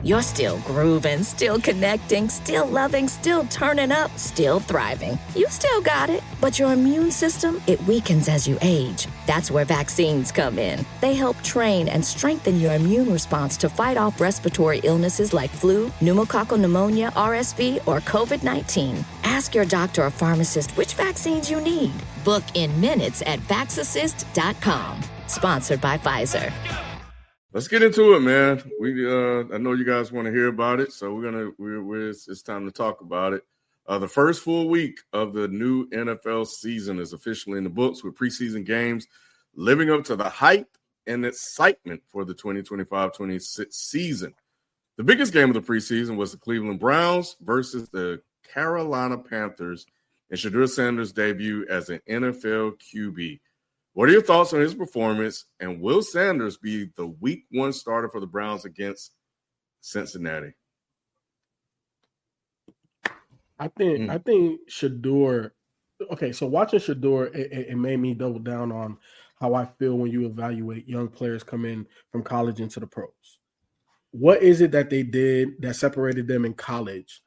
You're still grooving, still connecting, still loving, still turning up, still thriving. You still got it, but your immune system, it weakens as you age. That's where vaccines come in. They help train and strengthen your immune response to fight off respiratory illnesses like flu, pneumococcal pneumonia, RSV, or COVID-19. Ask your doctor or pharmacist which vaccines you need. Book in minutes at vaxassist.com. Sponsored by Pfizer. Let's get into it, man. I know you guys want to hear about it, so it's time to talk about it. The first full week of the new NFL season is officially in the books, with preseason games living up to the hype and excitement for the 2025-26 season. The biggest game of the preseason was the Cleveland Browns versus the Carolina Panthers and Shedeur Sanders' debut as an NFL QB. What are your thoughts on his performance, and will Sanders be the week 1 starter for the Browns against Cincinnati? I think Shedeur. Okay, so watching Shedeur, it made me double down on how I feel when you evaluate young players coming from college into the pros. What is it that they did that separated them in college,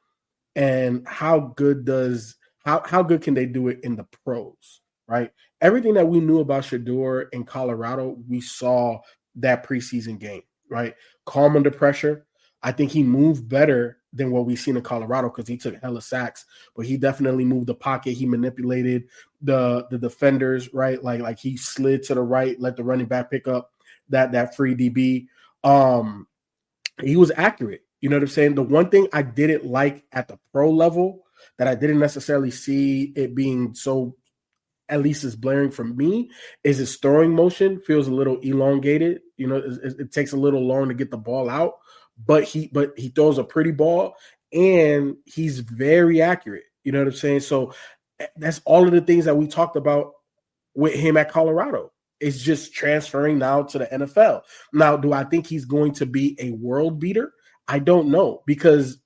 and how good can they do it in the pros? Right, everything that we knew about Shedeur in Colorado, we saw that preseason game. Right, calm under pressure. I think he moved better than what we've seen in Colorado because he took hella sacks, but he definitely moved the pocket. He manipulated the defenders, right? Like he slid to the right, let the running back pick up that free DB. He was accurate. You know what I'm saying? The one thing I didn't like at the pro level that I didn't necessarily see it being so, at least it's blaring from me, is his throwing motion feels a little elongated. You know, it takes a little long to get the ball out. But he throws a pretty ball, and he's very accurate. You know what I'm saying? So that's all of the things that we talked about with him at Colorado. It's just transferring now to the NFL. Now, do I think he's going to be a world beater? I don't know, because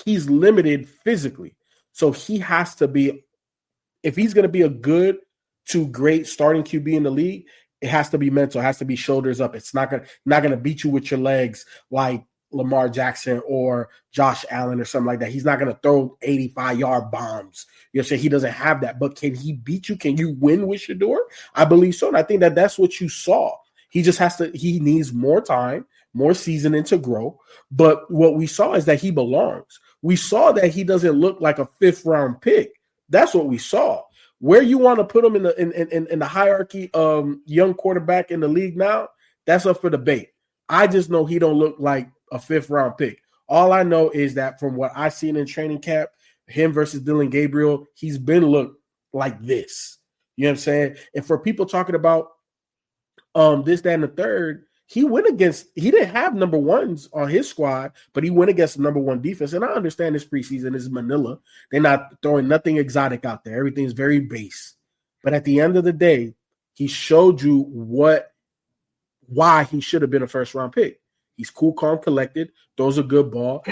he's limited physically. So he has to be, if he's going to be a good to great starting QB in the league, it has to be mental. It has to be shoulders up. It's not gonna beat you with your legs like Lamar Jackson or Josh Allen or something like that. He's not gonna throw 85-yard bombs. You know what I'm saying? He doesn't have that. But can he beat you? Can you win with Shedeur? I believe so. And I think that's what you saw. He just he needs more time, more seasoning to grow. But what we saw is that he belongs. We saw that he doesn't look like a 5th-round pick. That's what we saw. Where you want to put him in the hierarchy of young quarterback in the league now, that's up for debate. I just know he don't look like a 5th-round pick. All I know is that from what I've seen in training camp, him versus Dylan Gabriel, he's been looked like this. You know what I'm saying? And for people talking about this, that, and the third, he didn't have number ones on his squad, but he went against the number 1 defense. And I understand this preseason is Manila. They're not throwing nothing exotic out there. Everything's very base. But at the end of the day, he showed you why he should have been a 1st-round pick. He's cool, calm, collected, throws a good ball.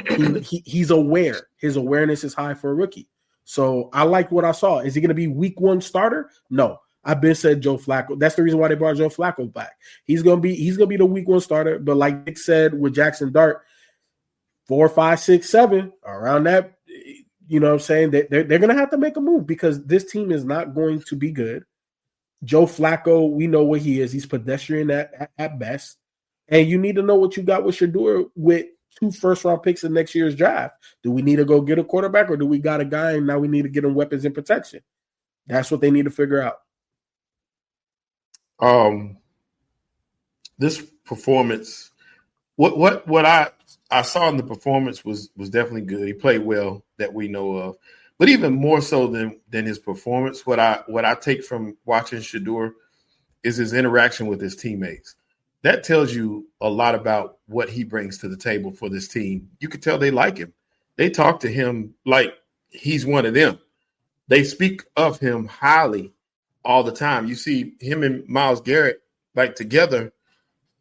He's aware. His awareness is high for a rookie. So I like what I saw. Is he going to be week 1 starter? No. I've been said Joe Flacco. That's the reason why they brought Joe Flacco back. He's gonna be the week 1 starter. But like Nick said with Jackson Dart, 4, 5, 6, 7 around that. You know what I'm saying? They're gonna have to make a move because this team is not going to be good. Joe Flacco, we know what he is. He's pedestrian at best. And you need to know what you got with Shedeur with 2 first-round picks in next year's draft. Do we need to go get a quarterback, or do we got a guy and now we need to get him weapons and protection? That's what they need to figure out. This performance, what I saw in the performance was definitely good. He played well that we know of, but even more so than his performance, what I take from watching Shedeur is his interaction with his teammates. That tells you a lot about what he brings to the table for this team. You could tell they like him. They talk to him like he's one of them. They speak of him highly all the time. You see him and Myles Garrett like together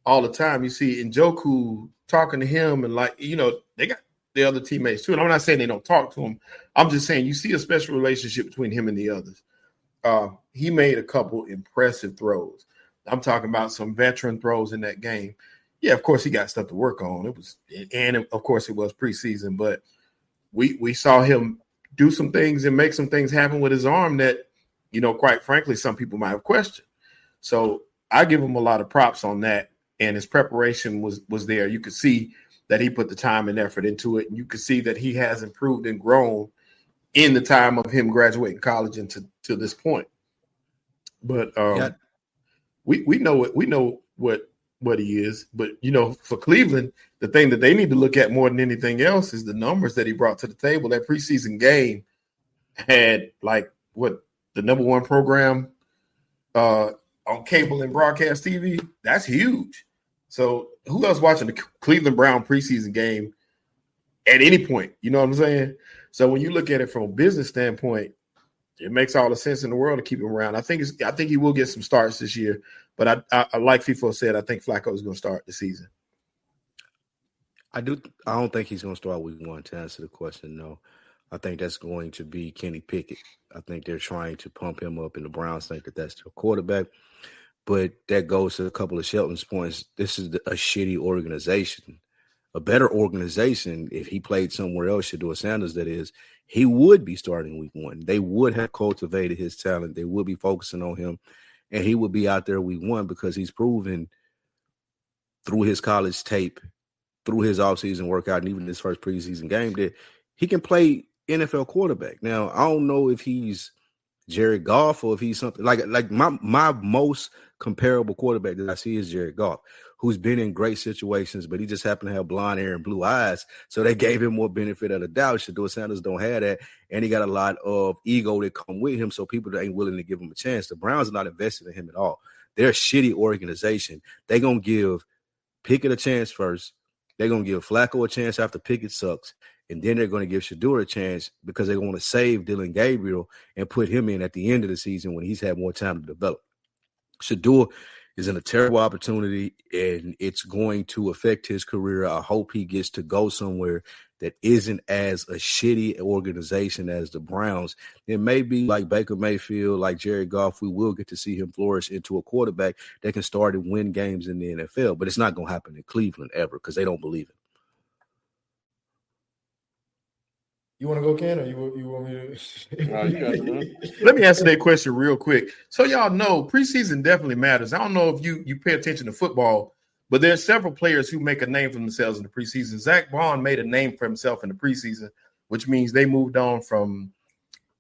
all the time. You see Njoku talking to him, and they got the other teammates too. And I'm not saying they don't talk to him. I'm just saying you see a special relationship between him and the others. He made a couple impressive throws. I'm talking about some veteran throws in that game. yeah, of course he got stuff to work on. Of course it was preseason, but we saw him do some things and make some things happen with his arm that, quite frankly, some people might have questioned. So I give him a lot of props on that. And his preparation was there. You could see that he put the time and effort into it. And you could see that he has improved and grown in the time of him graduating college and to this point. But we know what he is. But, for Cleveland, the thing that they need to look at more than anything else is the numbers that he brought to the table. That preseason game had the number one program on cable and broadcast TV. That's huge. So who else watching the Cleveland Brown preseason game at any point? You know what I'm saying? So when you look at it from a business standpoint, it makes all the sense in the world to keep him around. I think he will get some starts this year, but I like FIFO said, I think Flacco is going to start the season. I don't think he's going to start week 1 to answer the question. No, I think that's going to be Kenny Pickett. I think they're trying to pump him up, and the Browns think that that's their quarterback. But that goes to a couple of Shelton's points. This is a shitty organization. A better organization, if he played somewhere else, Shedeur Sanders, that is, he would be starting week 1. They would have cultivated his talent. They would be focusing on him, and he would be out there week 1 because he's proven through his college tape, through his offseason workout, and even his first preseason game that he can play NFL quarterback. Now, I don't know if he's Jared Goff or if he's something like my most comparable quarterback that I see is Jared Goff, who's been in great situations, but he just happened to have blonde hair and blue eyes. So they gave him more benefit of the doubt. Shedeur Sanders don't have that. And he got a lot of ego that come with him. So people ain't willing to give him a chance. The Browns are not invested in him at all. They're a shitty organization. They're going to give Pickett a chance first. They're going to give Flacco a chance after Pickett sucks. And then they're going to give Shedeur a chance because they want to save Dylan Gabriel and put him in at the end of the season when he's had more time to develop. Shedeur is in a terrible opportunity, and it's going to affect his career. I hope he gets to go somewhere that isn't as a shitty organization as the Browns. It may be like Baker Mayfield, like Jared Goff. We will get to see him flourish into a quarterback that can start and win games in the NFL, but it's not going to happen in Cleveland ever because they don't believe it. You want to go, Ken, or you want me to? You got it, man. Let me answer that question real quick. So y'all know preseason definitely matters. I don't know if you pay attention to football, but there's several players who make a name for themselves in the preseason. Zach Bond made a name for himself in the preseason, which means they moved on from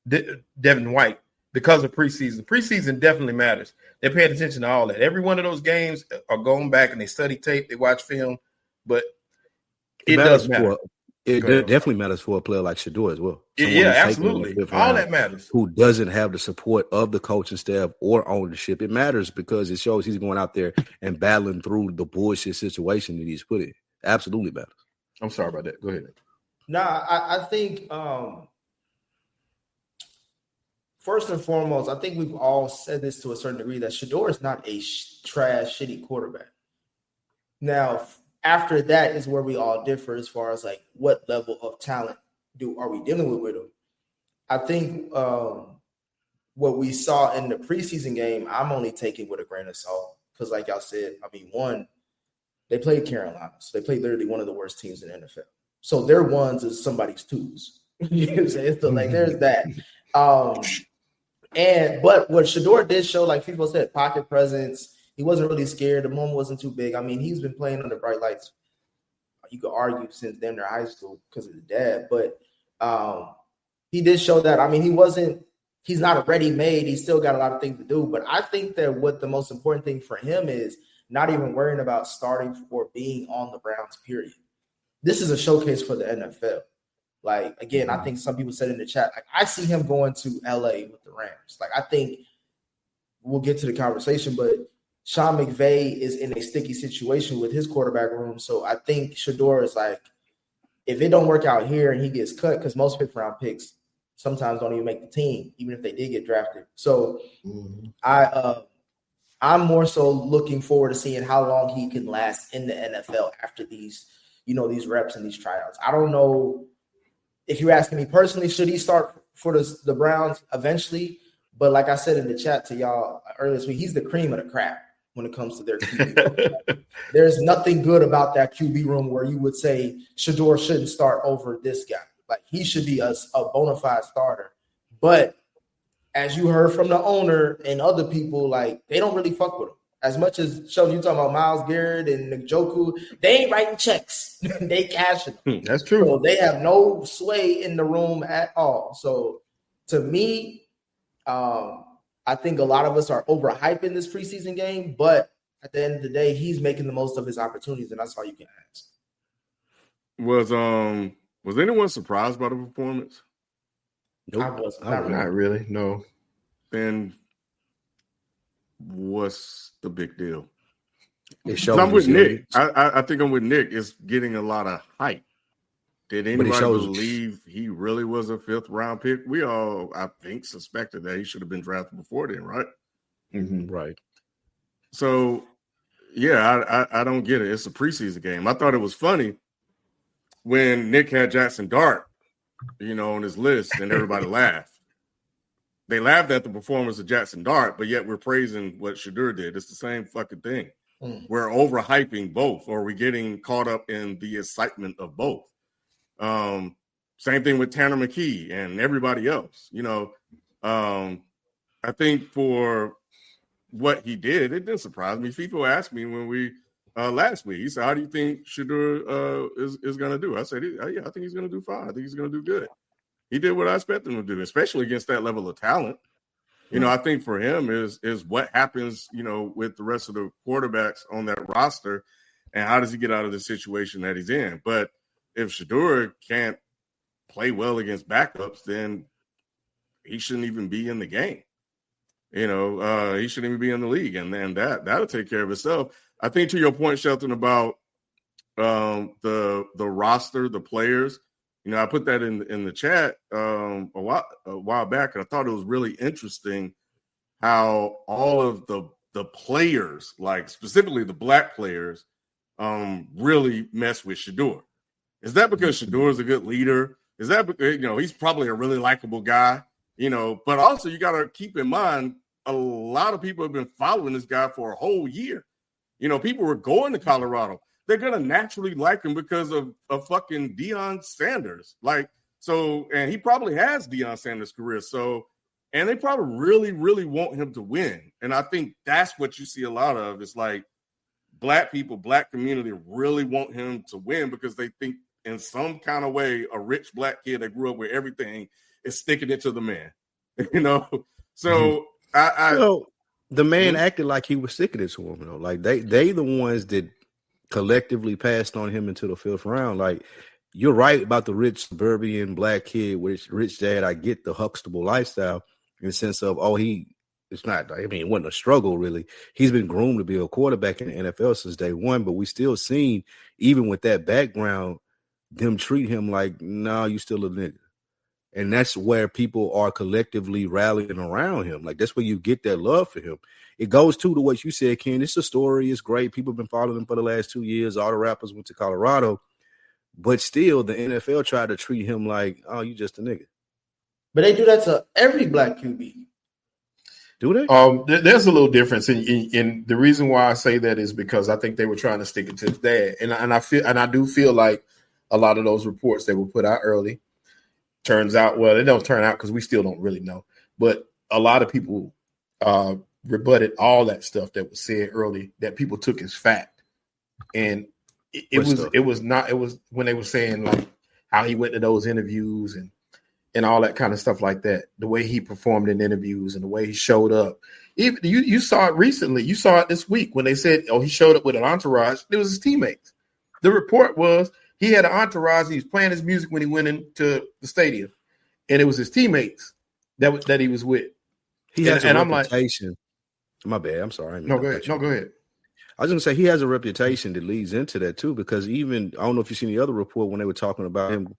Devin White because of preseason. Preseason definitely matters. They're paying attention to all that. Every one of those games are going back and they study tape, they watch film, but it does matter. It definitely matters for a player like Shedeur as well. Yeah, absolutely. All that matters. Who doesn't have the support of the coaching staff or ownership. It matters because it shows he's going out there and battling through the bullshit situation that he's put in. Absolutely matters. I'm sorry about that. Go ahead. Nah, I think first and foremost, I think we've all said this to a certain degree that Shedeur is not a trash, shitty quarterback. Now, after that is where we all differ as far as like what level of talent are we dealing with him. I think what we saw in the preseason game, I'm only taking with a grain of salt because, like y'all said, I mean, one, they played Carolina, so they played literally one of the worst teams in the NFL. So their ones is somebody's twos. You know what I'm saying? So like there's that. But what Shedeur did show, like people said, pocket presence. He wasn't really scared. The moment wasn't too big. I mean, he's been playing under bright lights. You could argue since damn near high school because of his dad, but he did show that. I mean, he's not a ready-made. He's still got a lot of things to do. But I think that what the most important thing for him is not even worrying about starting or being on the Browns, period. This is a showcase for the NFL. Like, again, I think some people said in the chat, like, I see him going to LA with the Rams. Like, I think we'll get to the conversation, but Sean McVay is in a sticky situation with his quarterback room. So I think Shedeur is like, if it don't work out here and he gets cut, because most fifth-round picks sometimes don't even make the team, even if they did get drafted. So I'm more so looking forward to seeing how long he can last in the NFL after these, these reps and these tryouts. I don't know if you're asking me personally, should he start for the Browns eventually? But like I said in the chat to y'all earlier this week, he's the cream of the crap. when it comes to their QB. There's nothing good about that QB room where you would say Shedeur shouldn't start over this guy. Like, he should be a bona fide starter. But as you heard from the owner and other people, like, they don't really fuck with him. As much as Sheldon, you talking about Myles Garrett and Njoku, they ain't writing checks. They cashing them. That's true. So they have no sway in the room at all. So to me, I think a lot of us are overhyping this preseason game, but at the end of the day, he's making the most of his opportunities, and that's all you can ask. Was anyone surprised by the performance? Nope. Not really. No. Then what's the big deal? I'm with Nick. I think I'm with Nick. It's getting a lot of hype. Did anybody believe he really was a 5th round pick? We all, I think, suspected that he should have been drafted before then, right? Mm-hmm. Right. So, yeah, I don't get it. It's a preseason game. I thought it was funny when Nick had Jackson Dart, on his list, and everybody laughed. They laughed at the performance of Jackson Dart, but yet we're praising what Shedeur did. It's the same fucking thing. We're overhyping both, or we're getting caught up in the excitement of both. Same thing with Tanner McKee and everybody else. I think for what he did, it didn't surprise me. FIFO asked me when we last week. He said, "How do you think Shedeur is going to do?" I said, "Yeah, I think he's going to do fine. I think he's going to do good." He did what I expected him to do, especially against that level of talent. I think for him is what happens, with the rest of the quarterbacks on that roster, and how does he get out of the situation that he's in. But if Shedeur can't play well against backups, then he shouldn't even be in the game. He shouldn't even be in the league, and then that'll take care of itself. I think to your point, Shelton, about the roster, the players. I put that in the chat a while back, and I thought it was really interesting how all of the players, like specifically the black players, really mess with Shedeur. Is that because Shedeur is a good leader? Is that because, he's probably a really likable guy, but also you got to keep in mind a lot of people have been following this guy for a whole year. People were going to Colorado. They're going to naturally like him because of fucking Deion Sanders. And he probably has Deion Sanders' career. And they probably really, really want him to win. And I think that's what you see a lot of. It's like black people, black community really want him to win because they think in some kind of way a rich black kid that grew up with everything is sticking it to the man. So the man acted like he was sticking it to him, though. Like they the ones that collectively passed on him into the 5th round. Like, you're right about the rich suburban black kid with rich dad. I get the Huxtable lifestyle in the sense of, it wasn't a struggle really. He's been groomed to be a quarterback in the NFL since day one, but we still seen, even with that background, them treat him like, nah, you still a nigga. And that's where people are collectively rallying around him. Like, that's where you get that love for him. It goes to what you said, Ken. It's a story. It's great. People have been following him for the last 2 years. All the rappers went to Colorado. But still, the NFL tried to treat him like, oh, you just a nigga. But they do that to every black QB. Do they? There's a little difference. In the reason why I say that is because I think they were trying to stick it to his dad. And I do feel like a lot of those reports that were put out early turns out, well, they don't turn out because we still don't really know. But a lot of people rebutted all that stuff that was said early that people took as fact. And it was when they were saying like how he went to those interviews and all that kind of stuff like that, the way he performed in interviews and the way he showed up. Even you saw it recently. You saw it this week when they said, oh, he showed up with an entourage. It was his teammates. The report was he had an entourage. He was playing his music when he went into the stadium, and it was his teammates that he was with. He has a reputation. My bad. I'm sorry. No, go ahead. I was going to say he has a reputation that leads into that too, because even I don't know if you've seen the other report when they were talking about him,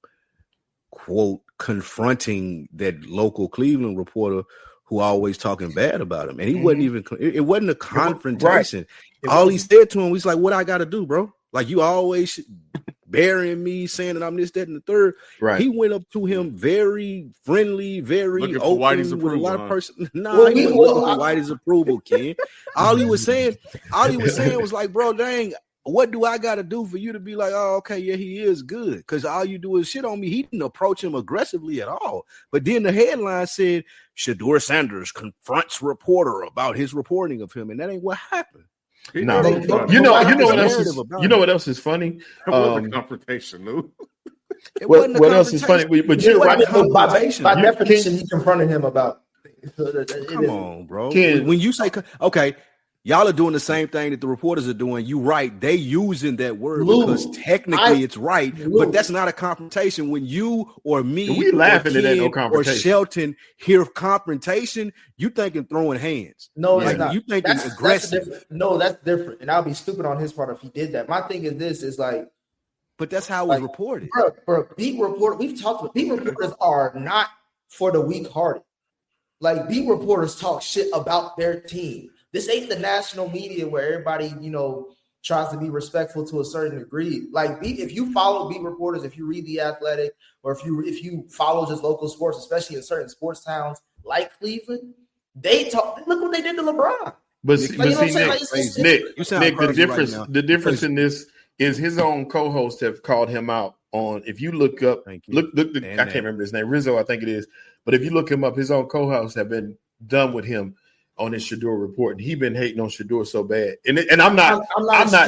quote, confronting that local Cleveland reporter who always talking bad about him, and he wasn't even. It wasn't a confrontation. Right. All he said to him was like, "What I got to do, bro? Like you always burying me, saying that I'm this, that, and the third. Right. He went up to him very friendly, very looking open for Whitey's with approval, a lot of person. Nah, Well, he we- wasn't looking well, for Whitey's approval, Ken. All he was saying was like, bro, dang, what do I got to do for you to be like, oh, okay, yeah, he is good? Because all you do is shit on me. He didn't approach him aggressively at all. But then the headline said, Shedeur Sanders confronts reporter about his reporting of him, and that ain't what happened. No, But- you know but what else narrative is about you know it. what else is funny? That was a confrontation, Lou. It wasn't a What else is funny? confrontation. But It you're wasn't right. a By confrontation. definition, he confronted him about. Come on, bro. Ken. When you say, okay, y'all are doing the same thing that the reporters are doing. You right. They using that word Lou, because technically it's right, Lou. but that's not a confrontation. When you or me We laughing or at that, no Ken or confrontation. Shelton hear confrontation, you thinking throwing hands. No, Like, it's not. you thinking That's aggressive. different. No, that's different. And I'll be stupid on his part if he did that. My thing is this: is like, But that's how it was Like, reported. bro, beat reporter. We've talked about beat reporters are not for the weak-hearted. Like beat reporters talk shit about their team. This ain't the national media where everybody, tries to be respectful to a certain degree. Like if you follow beat reporters, if you read The Athletic, or if you follow just local sports, especially in certain sports towns like Cleveland, they talk. Look what they did to LeBron. But Nick, see, Like, you know what I'm saying? Like, it's- Nick, You sound Nick, the crazy difference, right now. the difference in this is his own co-hosts have called him out on. If you look up, Thank you. look, I And can't that. remember his name, Rizzo, I think it is. But if you look him up, his own co-hosts have been done with him on his Shedeur report, and he been hating on Shedeur so bad. And I'm not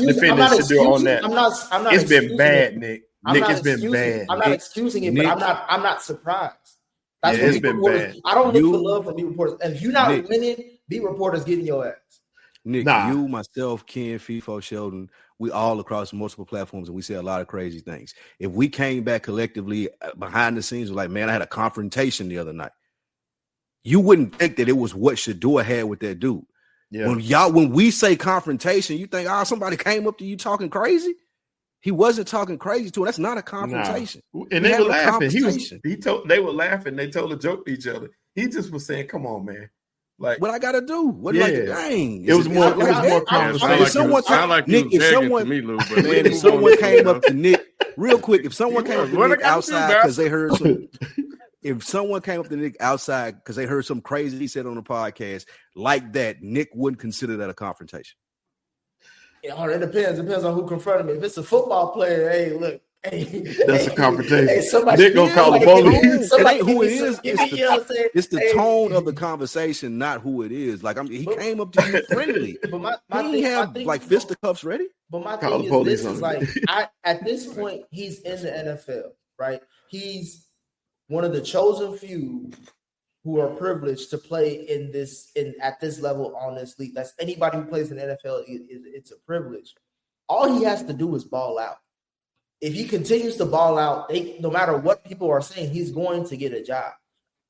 defending Shedeur on that. I'm not. It's been excusing bad, it. Nick. I'm Nick, not it's been excusing- bad. I'm not excusing it, Nick. but I'm not surprised. That's Yeah, what it's beat been reporters. bad. I don't look You- for love from beat reporters. And if you're not Nick. winning, beat reporters getting your ass. Nick, Nah. you, myself, Ken, FIFO, Sheldon, we all across multiple platforms, and we say a lot of crazy things. If we came back collectively behind the scenes, like, man, I had a confrontation the other night, you wouldn't think that it was what Shedeur had with that dude. Yeah. When we say confrontation, you think, somebody came up to you talking crazy. He wasn't talking crazy to him. That's not a confrontation. Nah. And We they had were a laughing. conversation. They were laughing. They told a joke to each other. He just was saying, "Come on, man." Like, What I gotta do? What Yeah. like dang? It was more like that? conversation. If someone sound like Nick, you if was begging someone to me, Lou, but man, we if move someone on, came you up to Nick, real quick, if someone came up to What I Nick gotta do, outside because bastard? they heard some, if someone came up to Nick outside because they heard some crazy he said on the podcast like that, Nick wouldn't consider that a confrontation. It depends. It depends on who confronted me. If it's a football player, hey, look. Hey, That's a confrontation. Hey, somebody Nick gonna call the police. It ain't who it is. It's the Hey. tone of the conversation, not who it is. Like he came up to you friendly. But my He thing, didn't have my thing, like fisticuffs ready. But my Call thing the police is this: is on him. like at this point, he's in the NFL, right? He's one of the chosen few who are privileged to play at this level on this league. That's anybody who plays in the NFL. It's a privilege. All he has to do is ball out. If he continues to ball out, no matter what people are saying, he's going to get a job.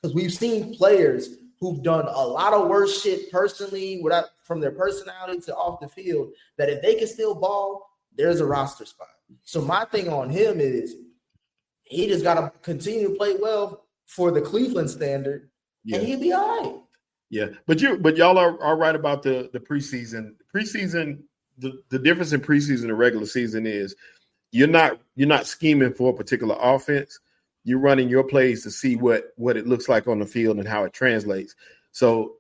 Because we've seen players who've done a lot of worse shit personally, from their personality to off the field, that if they can still ball, there's a roster spot. So my thing on him is he just got to continue to play well for the Cleveland standard, and he'll be all right. Yeah, but y'all are right about the preseason. Preseason, the difference in preseason and regular season is you're not scheming for a particular offense. You're running your plays to see what it looks like on the field and how it translates. So,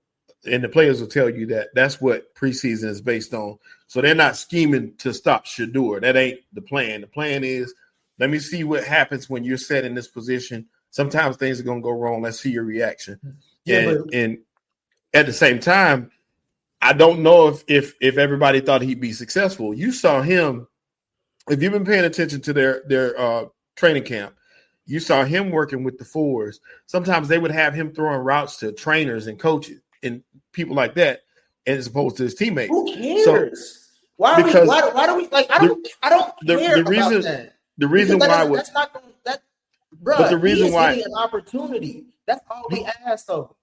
and the players will tell you that that's what preseason is based on. So they're not scheming to stop Shedeur. That ain't the plan. The plan is, let me see what happens when you're set in this position. Sometimes things are going to go wrong. Let's see your reaction. Yeah, and at the same time, I don't know if everybody thought he'd be successful. You saw him. If you've been paying attention to their training camp, you saw him working with the fours. Sometimes they would have him throwing routes to trainers and coaches and people like that, as opposed to his teammates. Who cares? So, why do we like? I don't care about that. The reason why would that's not that, bro. But the reason he's why- getting an opportunity. That's all we asked of him.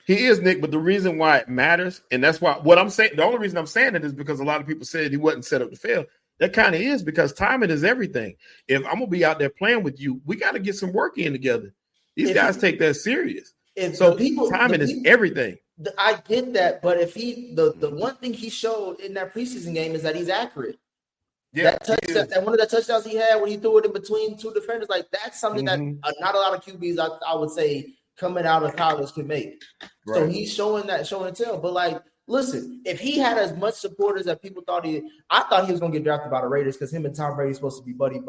he is, Nick, but the reason why it matters, and that's why what I'm saying, the only reason I'm saying it is because a lot of people said he wasn't set up to fail. That kind of is because timing is everything. If I'm gonna be out there playing with you, we got to get some work in together. These guys take that serious. Timing is everything. I get that, but if the one thing he showed in that preseason game is that he's accurate. that touchdown, and one of the touchdowns he had when he threw it in between two defenders, like that's something that not a lot of QBs, I would say, coming out of college can make. Right. So he's showing and tell. But like, listen, if he had as much supporters as people thought I thought he was going to get drafted by the Raiders because him and Tom Brady supposed to be buddy.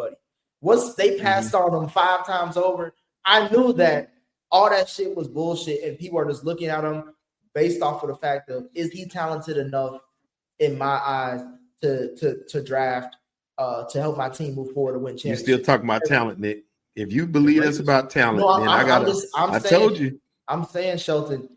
Once they passed on him 5 times over, I knew that all that shit was bullshit, and people are just looking at him based off of the fact of, is he talented enough in my eyes to draft to help my team move forward to win championships. You're still talking about talent, Nick. If you believe it's about talent, then I told you. I'm saying, Shelton,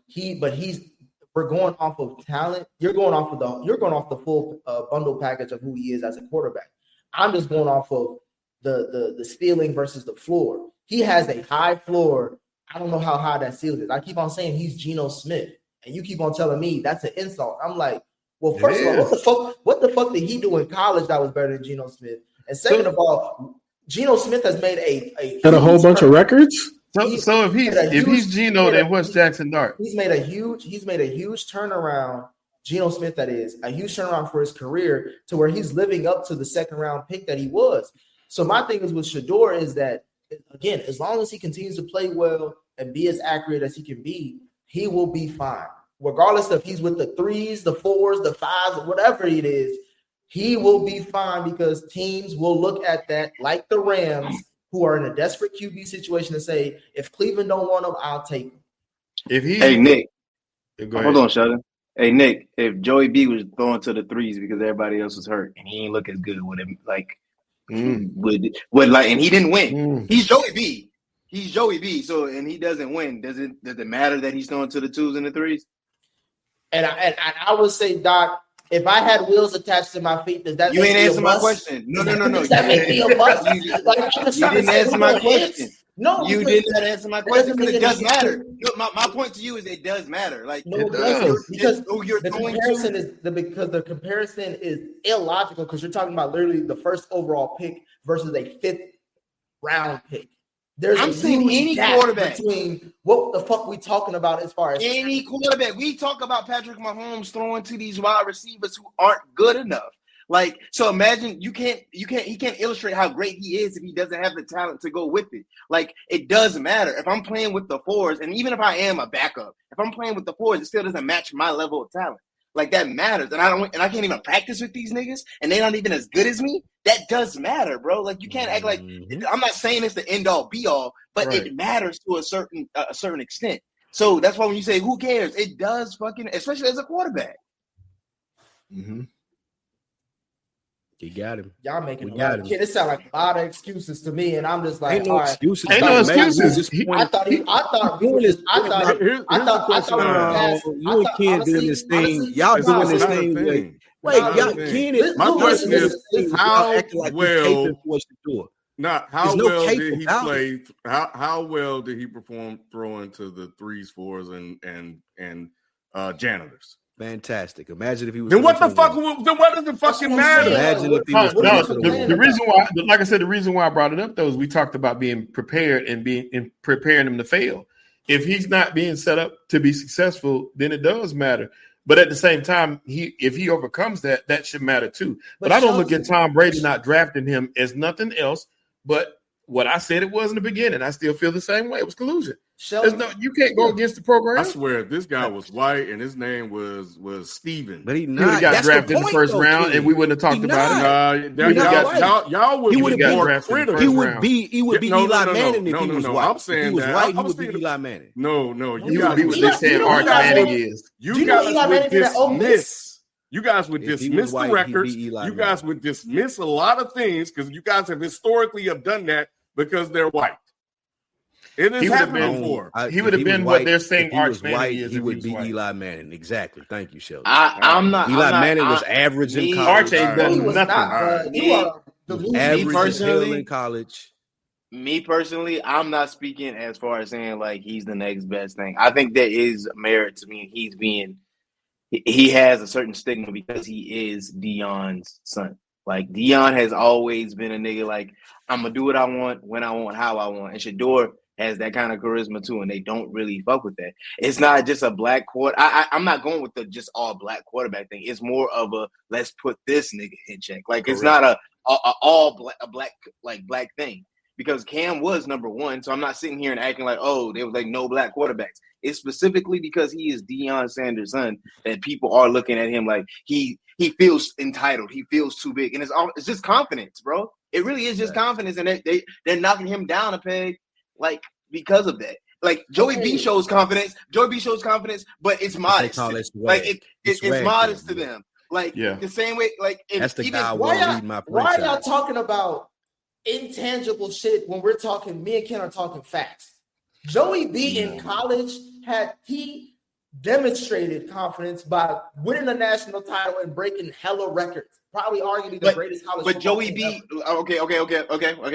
we're going off of talent. You're going off the full bundle package of who he is as a quarterback. I'm just going off of the ceiling versus the floor. He has a high floor. I don't know how high that ceiling is. I keep on saying he's Geno Smith, and you keep on telling me that's an insult. I'm like, well, first of all, what the fuck did he do in college that was better than Geno Smith? And second of all, Geno Smith has made a whole bunch of records. So if he's Geno, then what's Jackson Dart? He's made a huge turnaround. Geno Smith, that is a huge turnaround for his career to where he's living up to the second round pick that he was. So my thing is with Shedeur is that, again, as long as he continues to play well and be as accurate as he can be, he will be fine. Regardless if he's with the 3s, the 4s, the 5s, whatever it is, he will be fine because teams will look at that like the Rams, who are in a desperate QB situation, and say, if Cleveland don't want him, I'll take him. Hey, Nick. Hold on, Sheldon. Hey, Nick, if Joey B was throwing to the 3s because everybody else was hurt and he ain't look as good with him, and he didn't win. He's Joey B. So, and he doesn't win. Does it matter that he's throwing to the 2s and the 3s? And I would say, Doc, if I had wheels attached to my feet, does that you ain't answer my question? No. Does that make me a bust? You didn't answer my question. No, you did not answer my question because it does matter. My point to you is it does matter. Like, no, it does. Because the comparison is illogical because you're talking about literally the first overall pick versus a 5th round pick. I'm saying any quarterback between what the fuck we talking about as far as any quarterback. We talk about Patrick Mahomes throwing to these wide receivers who aren't good enough. Like, so imagine he can't illustrate how great he is if he doesn't have the talent to go with it. Like, it does matter. If I'm playing with the 4s, and even if I am a backup, if I'm playing with the 4s, it still doesn't match my level of talent. Like, that matters. And I can't even practice with these niggas, and they're not even as good as me. That does matter, bro. Like, you can't act like I'm not saying it's the end all be all, but it matters to a certain extent. So that's why when you say who cares, it does fucking, especially as a quarterback. Mm-hmm. You got him. Y'all making it sound like a lot of excuses to me, and I'm just like, ain't no excuses. Ain't no excuses. I thought you and Ken doing this thing. Y'all doing this thing. Wait, y'all, Ken is. My question is, how well did he play? How well did he perform throwing to the 3s, 4s, and janitors? Fantastic. Imagine if he was. Then what the fuck? Then what does it fucking matter? Imagine if he was. The reason why, like I said, the reason why I brought it up though is we talked about being prepared and preparing him to fail. If he's not being set up to be successful, then it does matter. But at the same time, if he overcomes that should matter too. But I don't look at Tom Brady not drafting him as nothing else but what I said it was in the beginning. I still feel the same way. It was collusion. You can't go against the program. I swear, if this guy was white and his name was Steven, but he would have got drafted in the first round, and we wouldn't have talked about it. Y'all would be more critical. He would be Eli Manning if he was white. I'm saying if he was white, he would be Eli Manning. No, you would be what they said Arch Manning is. You guys would dismiss the records. You guys would dismiss a lot of things because you guys have historically done that because they're white. It has happened before. He would have been what they're saying Arch Manning is. He would be Eli Manning. Exactly. Thank you, Sheldon. I'm not. Eli Manning was average in college. Arch ain't done nothing. Average in college. Me personally, I'm not speaking as far as saying like he's the next best thing. I think there is merit to me. He has a certain stigma because he is Deion's son. Like, Deion has always been a nigga like, I'm going to do what I want, when I want, how I want. And Shedeur has that kind of charisma too, and they don't really fuck with that. It's not just a black quarter. I'm not going with the just all black quarterback thing. It's more of a let's put this nigga in check. Like, it's not a a black thing. Because Cam was number one, so I'm not sitting here and acting like, oh, there was like no black quarterbacks. It's specifically because he is Deion Sanders' son that people are looking at him like he feels entitled, he feels too big, and it's just confidence, bro. It really is just confidence, and they're knocking him down a peg, like because of that. Like Joey B shows confidence, but it's modest. Like it's modest to them. Like the same way, like that's the guy. Why are y'all talking about intangible shit when we're talking? Me and Ken are talking facts. Joey B in college he demonstrated confidence by winning a national title and breaking hella records. Probably arguably the greatest college. But Joey B, okay.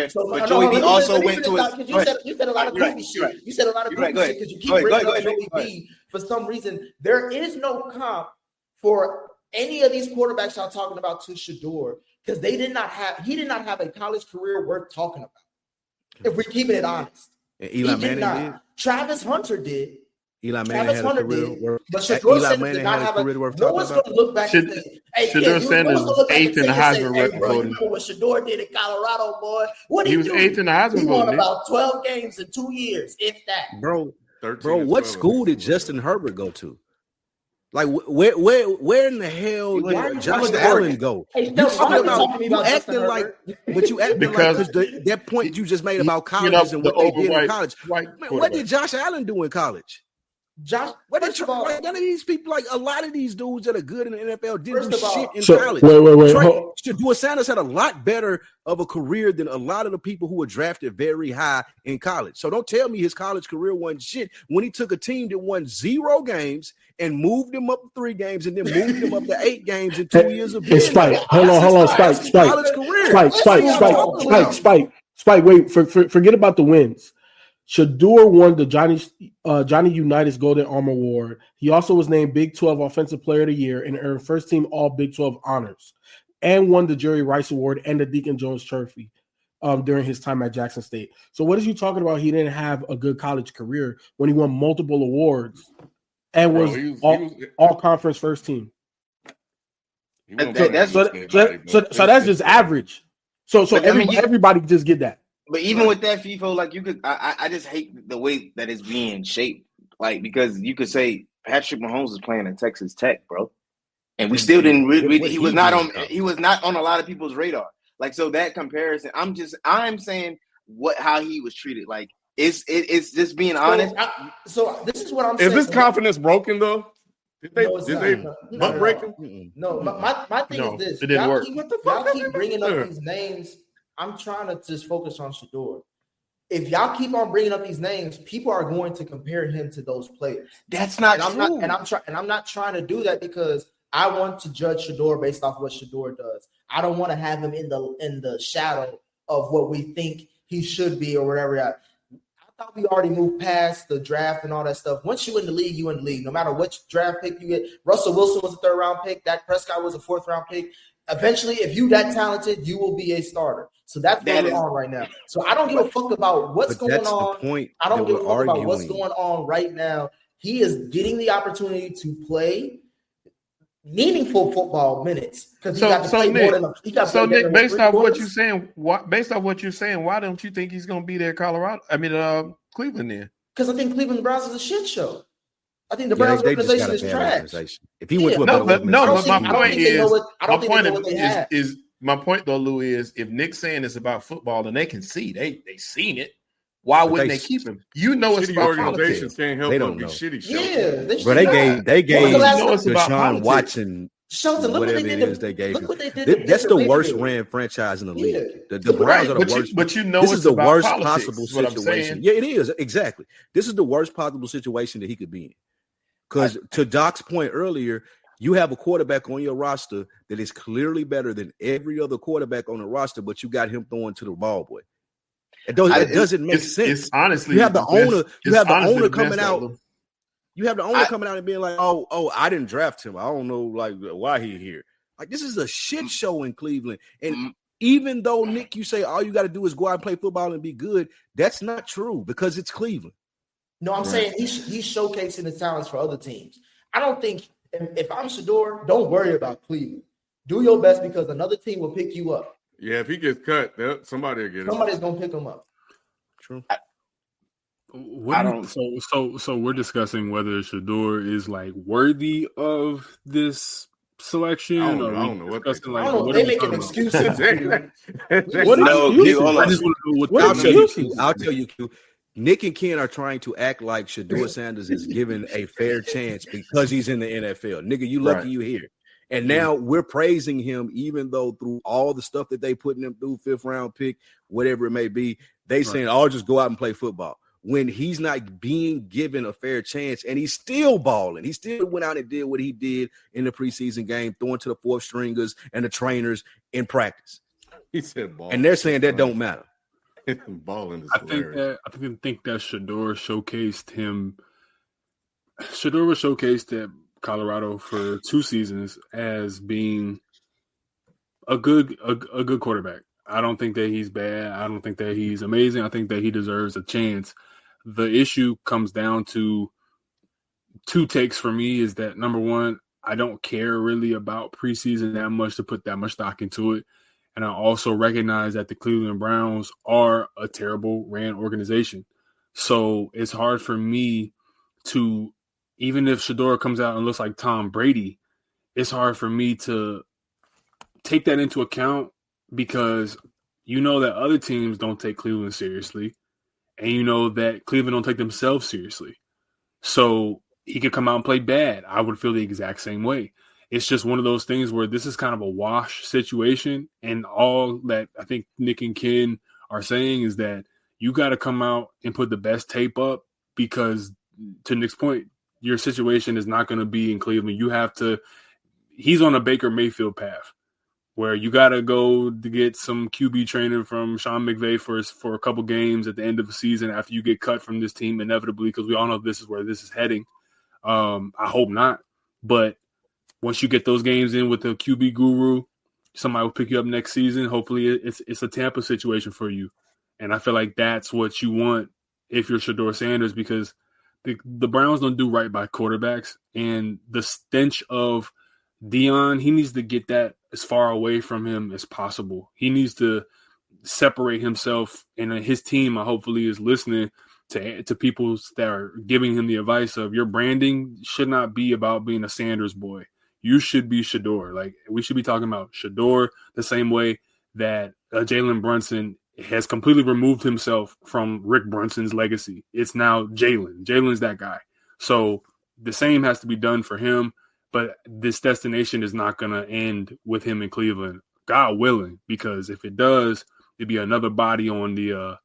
So, but Joey B also went to his. You said a lot of goofy shit. You said a lot of goofy shit because you keep bringing up Joey B for some reason. There is no comp for any of these quarterbacks y'all talking about to Shedeur because he did not have a college career worth talking about. If we're keeping it honest, and Eli Manning did. Travis Hunter did. Eli Manning had a career worth. But Shedeur Sanders did not have a career worth talking about. No one's going to look back and say, "Hey, Shedeur Sanders was 8th in the Heisman record voting. You know what Shedeur did in Colorado, boy? What he was 8th in the Heisman voting. He won about 12 games in 2 years, if that. Bro, what school did Justin Herbert go to? Like where in the hell did Josh Allen go? Hey, you acting like because that point you just made about colleges and what they did in college. What did Josh Allen do in college? None of these people, like a lot of these dudes that are good in the NFL didn't do shit in college. Shedeur Sanders had a lot better of a career than a lot of the people who were drafted very high in college. So don't tell me his college career wasn't shit when he took a team that won 0 games and moved them up to 3 games and then moved them up to 8 games in 2 years of being. Spike, hold on, Spike. Wait, forget about the wins. Shedeur won the Johnny Unitas Golden Arm Award. He also was named Big 12 Offensive Player of the Year and earned first team All Big 12 honors, and won the Jerry Rice Award and the Deacon Jones Trophy during his time at Jackson State. So what is you talking about? He didn't have a good college career when he won multiple awards and was all conference first team. So that's just average. So everybody just get that. But even with that, FIFO, like you could, I just hate the way that it's being shaped. Like because you could say Patrick Mahomes is playing at Texas Tech, bro, and we still didn't really. He was not on a lot of people's radar. Like so that comparison, I'm saying how he was treated. Like it's just being honest. So this is what I'm saying. Is this confidence broken though? Did they break him? No, my thing is this. It didn't work. Y'all keep bringing up these names. I'm trying to just focus on Shedeur. If y'all keep on bringing up these names, people are going to compare him to those players. That's not true. I'm not trying to do that because I want to judge Shedeur based off what Shedeur does. I don't want to have him in the shadow of what we think he should be or whatever. I thought we already moved past the draft and all that stuff. Once you're in the league, you're in the league. No matter which draft pick you get. Russell Wilson was a 3rd round pick. Dak Prescott was a 4th round pick. Eventually, if you that talented, you will be a starter. So that's where we're on right now. So I don't give a fuck about what's going on. I don't give a fuck about what's going on right now. He is getting the opportunity to play meaningful football minutes because he got to play more than he got. So Nick, based off what you're saying, why don't you think he's going to be there, Cleveland then? Because I think Cleveland Browns is a shit show. I think the Browns organization is trash. If he went to a but my point though, Lou, is if Nick's saying it's about football and they can see they seen it, why wouldn't they keep him? You know, it's about organizations can't help but be shitty. Yeah, but they gave Deshaun Watson. Shelton, look whatever what it is they gave him. That's the worst ran franchise in the league. The Browns are the worst. But you know, this is the worst possible situation. Yeah, it is exactly. This is the worst possible situation that he could be in. Because to Doc's point earlier, you have a quarterback on your roster that is clearly better than every other quarterback on the roster, but you got him throwing to the ball boy. It doesn't make sense. It's honestly, you have the owner. You have the owner coming out. You have the owner coming out and being like, "Oh, I didn't draft him. I don't know, like why he here." Like this is a shit show in Cleveland. And even though Nick, you say all you got to do is go out and play football and be good, that's not true because it's Cleveland. No, I'm saying he's showcasing his talents for other teams. I don't think if I'm Shedeur, don't worry about Cleveland. Do your best because another team will pick you up. Yeah, if he gets cut, somebody will get him. Somebody's gonna pick him up. True. So we're discussing whether Shedeur is like worthy of this selection. I don't know what they making excuses. I'll tell you, Q. Nick and Ken are trying to act like Shedeur Sanders is given a fair chance because he's in the NFL. Nigga, you lucky you here. And now we're praising him, even though through all the stuff that they putting him through, 5th round pick, whatever it may be, they saying, "I'll just go out and play football." When he's not being given a fair chance, and he's still balling. He still went out and did what he did in the preseason game, throwing to the 4th stringers and the trainers in practice. He said ball. And they're saying that don't matter. Balling is I think that Shedeur showcased him. Shedeur was showcased at Colorado for 2 seasons as being a good quarterback. I don't think that he's bad. I don't think that he's amazing. I think that he deserves a chance. The issue comes down to 2 takes for me is that, number one, I don't care really about preseason that much to put that much stock into it. And I also recognize that the Cleveland Browns are a terrible ran organization. So it's hard for me to, even if Shedeur comes out and looks like Tom Brady, it's hard for me to take that into account because you know that other teams don't take Cleveland seriously, and you know that Cleveland don't take themselves seriously. So he could come out and play bad. I would feel the exact same way. It's just one of those things where this is kind of a wash situation, and all that I think Nick and Ken are saying is that you got to come out and put the best tape up because, to Nick's point, your situation is not going to be in Cleveland. You have to – he's on a Baker Mayfield path where you got to go to get some QB training from Sean McVay for a couple games at the end of the season after you get cut from this team inevitably, because we all know this is where this is heading. I hope not. But once you get those games in with the QB guru, somebody will pick you up next season. Hopefully it's a Tampa situation for you. And I feel like that's what you want if you're Shedeur Sanders, because the Browns don't do right by quarterbacks. And the stench of Dion, he needs to get that as far away from him as possible. He needs to separate himself, and his team hopefully is listening to people that are giving him the advice of your branding should not be about being a Sanders boy. You should be Shedeur. Like, we should be talking about Shedeur the same way that Jalen Brunson has completely removed himself from Rick Brunson's legacy. It's now Jalen. Jalen's that guy. So the same has to be done for him. But this destination is not going to end with him in Cleveland, God willing, because if it does, it'd be another body on the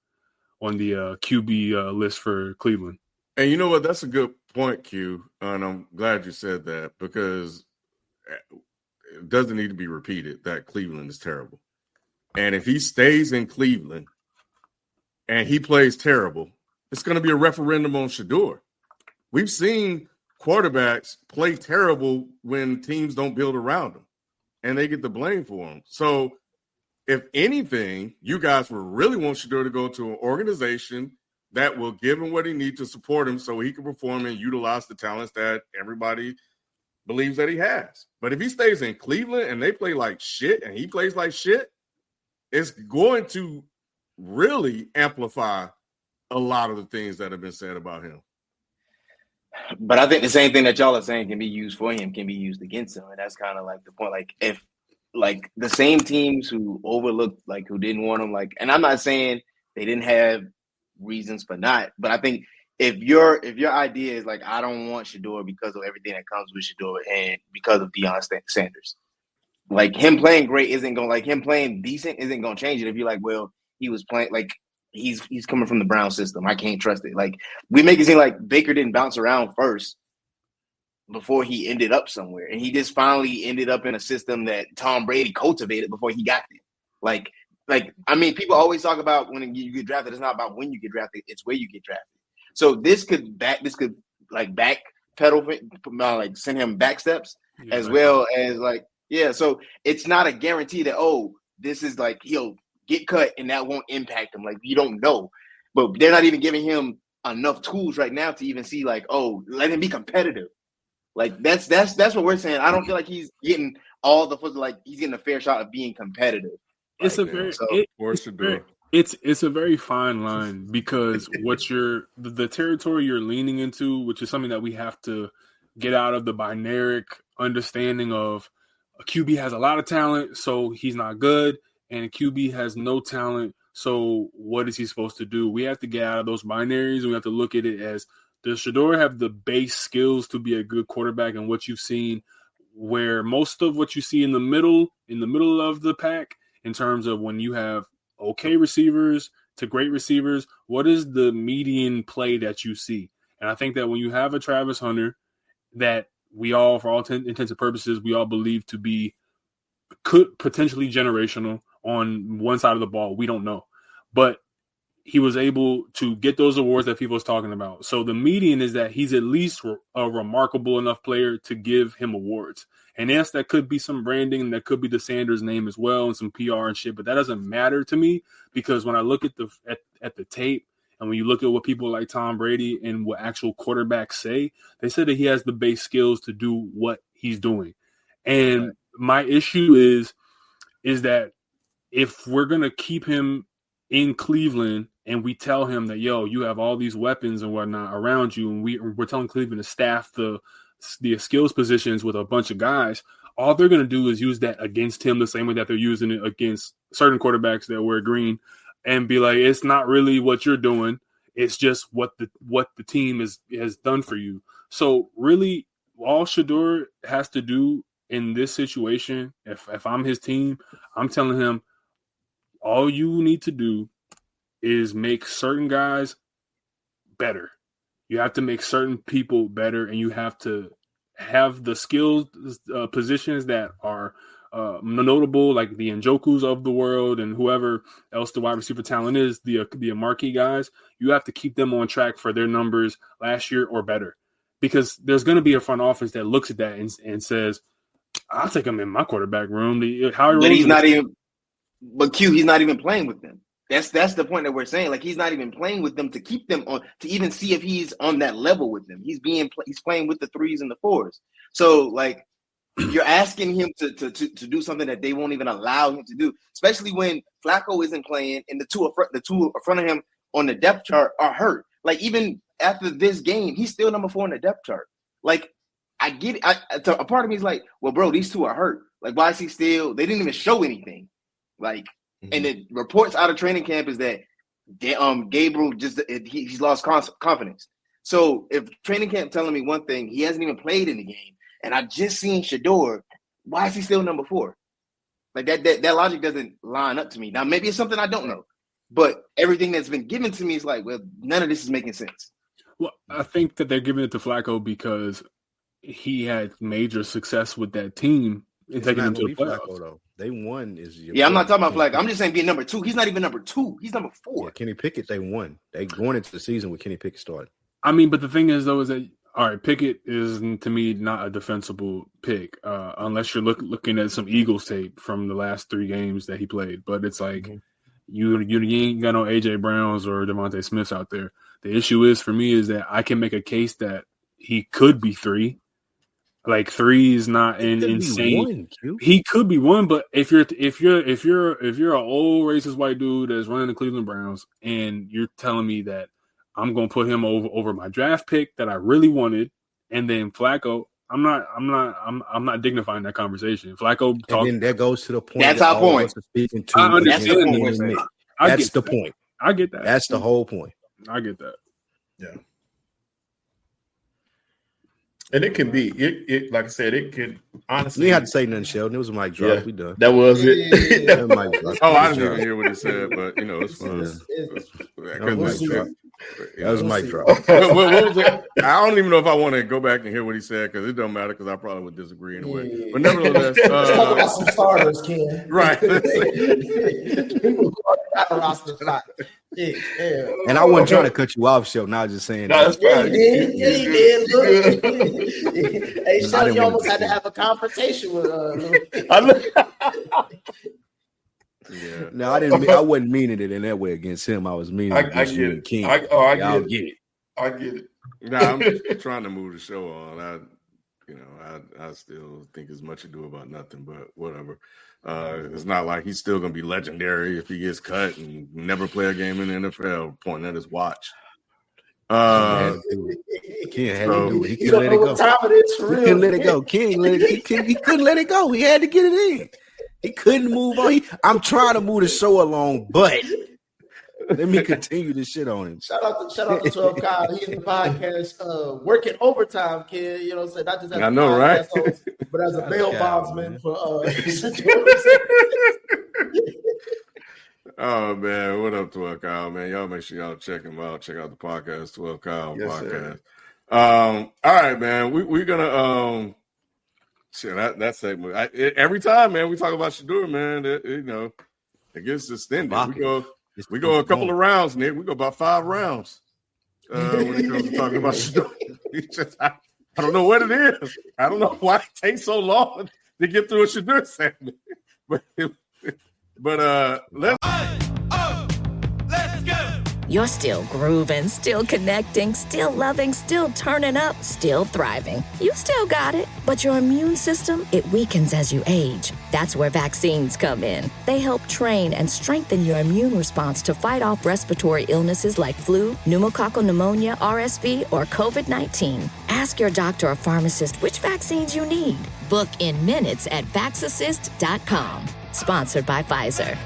QB list for Cleveland. And you know what? That's a good point, Q. And I'm glad you said that, because it doesn't need to be repeated that Cleveland is terrible. And if he stays in Cleveland and he plays terrible, it's going to be a referendum on Shedeur. We've seen quarterbacks play terrible when teams don't build around them, and they get the blame for them. So if anything, you guys will really want Shedeur to go to an organization that will give him what he needs to support him so he can perform and utilize the talents that everybody believes that he has. But if he stays in Cleveland and they play like shit and he plays like shit, it's going to really amplify a lot of the things that have been said about him. But I think the same thing that y'all are saying can be used for him can be used against him. And that's kind of like the point. Like, if like the same teams who overlooked, like who didn't want him, like, and I'm not saying they didn't have reasons for not, but I think if your idea is like, I don't want Shedeur because of everything that comes with Shedeur and because of Deion Sanders, like him playing great isn't going, like him playing decent isn't going to change it. If you're like, well, he was playing like, he's coming from the Brown system, I can't trust it. Like, we make it seem like Baker didn't bounce around first before he ended up somewhere. And he just finally ended up in a system that Tom Brady cultivated before he got there. Like, I mean, people always talk about when you get drafted, it's not about when you get drafted, it's where you get drafted. So this could backpedal, like send him back steps as well as like, yeah. So it's not a guarantee that, oh, this is like, he'll get cut and that won't impact him. Like, you don't know, but they're not even giving him enough tools right now to even see like, oh, let him be competitive. Like that's what we're saying. I don't feel like he's getting all the like he's getting a fair shot of being competitive. it's a very it's a very fine line because what the territory you're leaning into, which is something that we have to get out of the binaric understanding of a QB has a lot of talent, so he's not good, and a QB has no talent, so what is he supposed to do? We have to get out of those binaries, and we have to look at it as, does Shedeur have the base skills to be a good quarterback? And what you've seen, where most of what you see in the middle of the pack, in terms of when you have okay receivers to great receivers, what is the median play that you see? And I think that when you have a Travis Hunter that we all, for all intents and purposes, we all believe to be could potentially generational on one side of the ball, we don't know. But he was able to get those awards that people was talking about. So the median is that he's at least a remarkable enough player to give him awards. And yes, that could be some branding, and that could be the Sanders name as well, and some PR and shit. But that doesn't matter to me, because when I look at the tape, and when you look at what people like Tom Brady and what actual quarterbacks say, they said that he has the base skills to do what he's doing. And my issue is that if we're gonna keep him in Cleveland and we tell him that, yo, you have all these weapons and whatnot around you, and we're telling Cleveland to staff the skills positions with a bunch of guys, all they're going to do is use that against him the same way that they're using it against certain quarterbacks that wear green, and be like, it's not really what you're doing. It's just what the team has done for you. So really, all Shedeur has to do in this situation, if I'm his team, I'm telling him, all you need to do is make certain guys better. You have to make certain people better, and you have to have the skills positions that are notable, like the Njokus of the world and whoever else the wide receiver talent is, the marquee guys. You have to keep them on track for their numbers last year or better, because there's going to be a front office that looks at that and says, I'll take him in my quarterback room. But he's not even – but Q, he's not even playing with them. That's the point that we're saying. Like, he's not even playing with them to keep them on, to even see if he's on that level with them. He's playing with the 3s and the 4s. So, like, you're asking him to do something that they won't even allow him to do, especially when Flacco isn't playing and the two in front of him on the depth chart are hurt. Like, even after this game, he's still number 4 on the depth chart. Like, I get it. A part of me is like, well, bro, these two are hurt. Like, why is he still – they didn't even show anything. Like, and the reports out of training camp is that Gabriel he's lost confidence. So if training camp telling me one thing, he hasn't even played in the game, and I just seen Shedeur, why is he still number 4? Like, that logic doesn't line up to me. Now, maybe it's something I don't know, but everything that's been given to me is like, well, none of this is making sense. Well, I think that they're giving it to Flacco because he had major success with that team and taking them to the playoffs. Flacco, though. They won. I'm not talking about Flacco. I'm just saying being number 2. He's not even number 2. He's number 4. Yeah, Kenny Pickett, they won. They going into the season with Kenny Pickett starting. I mean, but the thing is, though, is that, all right, Pickett is, to me, not a defensible pick unless you're looking at some Eagles tape from the last 3 games that he played. But it's like you ain't got no A.J. Browns or Devontae Smiths out there. The issue is, for me, is that I can make a case that he could be 3. Like, 3 is not insane. He could be 1, but if you're an old racist white dude that's running the Cleveland Browns, and you're telling me that I'm gonna put him over my draft pick that I really wanted, and then Flacco, I'm not dignifying that conversation. Flacco, and then that goes to the point. That's our point. I understand. That's the point. I get that. That's the whole point. I get that. Yeah. And it can be it like I said, it could honestly. You didn't have to say nothing, Sheldon. It was a mic drop. Yeah, we done. That was it. That mic drop. Oh, I didn't even hear what he said, but it's fun. That was a mic drop. What was it? I don't even know if I want to go back and hear what he said, because it don't matter, because I probably would disagree anyway. Yeah. But nevertheless, let's talk about some starters, Ken. Right. And I wasn't trying to cut you off, Sheldon. I was just saying. No, that's fine. He did. Look. Hey, Sheldon, you almost had to have a confrontation with Yeah. No, I wasn't meaning it in that way against him. I was meaning it against you and King. I get it. I get it. Nah, I'm trying to move the show on. I still think it's much ado about nothing, but whatever. It's not like he's still going to be legendary if he gets cut and never play a game in the NFL, pointing at his watch. Ken had to do it. He couldn't let it go. Time it is for real. He couldn't let it go. Ken, he couldn't let it go. He had to get it in. He couldn't move on. I'm trying to move the show along, but let me continue this shit on him. Shout out to 12 Kyle. He in the podcast working overtime, kid. You know what I'm saying? Not just as I know, right? Host, but as a bail bondsman for Oh man, what up, 12 Kyle, man? Y'all make sure y'all check him out. Check out the podcast, 12 Kyle podcast. All right, man. We're gonna that segment. Every time, man, we talk about Shedeur, man. It gets extended. We go a couple of rounds, Nick. We go about 5 rounds when it comes to talking about Shedeur. I don't know what it is. I don't know why it takes so long to get through a Shedeur segment. But let's go. You're still grooving, still connecting, still loving, still turning up, still thriving. You still got it, but your immune system, it weakens as you age. That's where vaccines come in. They help train and strengthen your immune response to fight off respiratory illnesses like flu, pneumococcal pneumonia, RSV, or COVID-19. Ask your doctor or pharmacist which vaccines you need. Book in minutes at vaxassist.com. Sponsored by Pfizer.